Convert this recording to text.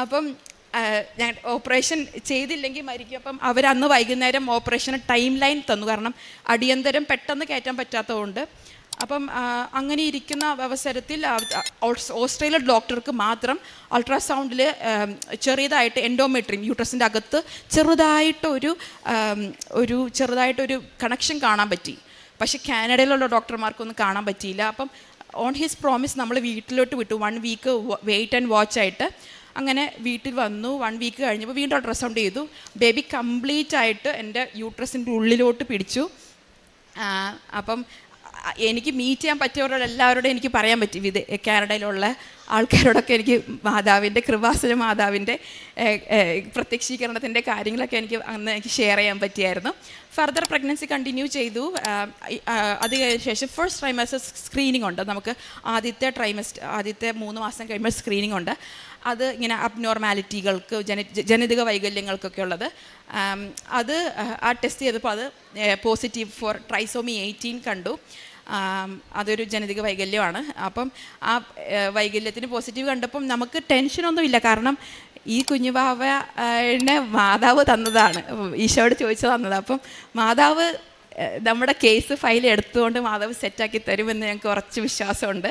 അപ്പം ഞാൻ ഓപ്പറേഷൻ ചെയ്തില്ലെങ്കിൽ മരിക്കും. അപ്പം അവരന്ന് വൈകുന്നേരം ഓപ്പറേഷന് ടൈം ലൈൻ തന്നു, കാരണം അടിയന്തരം പെട്ടെന്ന് കയറ്റാൻ പറ്റാത്തതുകൊണ്ട്. അപ്പം അങ്ങനെ ഇരിക്കുന്ന അവസരത്തിൽ ഓസ്ട്രേലിയ ഡോക്ടർക്ക് മാത്രം അൾട്രാസൗണ്ടിൽ ചെറിയതായിട്ട് എൻഡോമെട്രിയം യൂട്രസിൻ്റെ അകത്ത് ചെറുതായിട്ടൊരു കണക്ഷൻ കാണാൻ പറ്റി. പക്ഷേ കാനഡയിലുള്ള ഡോക്ടർമാർക്കൊന്നും കാണാൻ പറ്റിയില്ല. അപ്പം ഓൺ ഹിസ് പ്രോമിസ് നമ്മൾ വീട്ടിലോട്ട് വിട്ടു, 1 വീക്ക് വെയിറ്റ് ആൻഡ് വാച്ച് ആയിട്ട്. അങ്ങനെ വീട്ടിൽ വന്നു. 1 വീക്ക് കഴിഞ്ഞപ്പോൾ വീണ്ടും അൾട്രാസൗണ്ട് ചെയ്തു. ബേബി കംപ്ലീറ്റ് ആയിട്ട് എൻ്റെ യൂട്രസിൻ്റെ ഉള്ളിലോട്ട് പിടിച്ചു. അപ്പം എനിക്ക് മീറ്റ് ചെയ്യാൻ പറ്റിയവരോട് എല്ലാവരോടും എനിക്ക് പറയാൻ പറ്റി, കാനഡയിലുള്ള ആൾക്കാരോടൊക്കെ എനിക്ക് മാതാവിൻ്റെ കൃപാസന മാതാവിൻ്റെ പ്രത്യക്ഷീകരണത്തിൻ്റെ കാര്യങ്ങളൊക്കെ എനിക്ക് ഷെയർ ചെയ്യാൻ പറ്റിയായിരുന്നു. ഫർദർ പ്രഗ്നൻസി കണ്ടിന്യൂ ചെയ്തു. അത് കഴിഞ്ഞ ശേഷം ഫസ്റ്റ് ട്രൈമസ്റ്റർ സ്ക്രീനിങ് ഉണ്ട്. നമുക്ക് ആദ്യത്തെ 3 മാസം കഴിയുമ്പോൾ സ്ക്രീനിങ് ഉണ്ട്. അത് ഇങ്ങനെ അബ്നോർമാലിറ്റികൾക്ക് ജനിതക വൈകല്യങ്ങൾക്കൊക്കെ ഉള്ളത്. അത് ടെസ്റ്റ് ചെയ്തപ്പോൾ അത് പോസിറ്റീവ് ഫോർ ട്രൈസോമി 18 കണ്ടു. അതൊരു ജനിതക വൈകല്യമാണ്. അപ്പം ആ വൈകല്യത്തിന് പോസിറ്റീവ് കണ്ടപ്പം നമുക്ക് ടെൻഷനൊന്നുമില്ല, കാരണം ഈ കുഞ്ഞുവാവനെ മാതാവ് തന്നതാണ്, ഈശോയോട് ചോദിച്ചു തന്നത്. അപ്പം മാതാവ് നമ്മുടെ കേസ് ഫയൽ എടുത്തുകൊണ്ട് മാതാവ് സെറ്റാക്കി തരുമെന്ന് ഞങ്ങൾക്ക് ഉറച്ച് വിശ്വാസമുണ്ട്.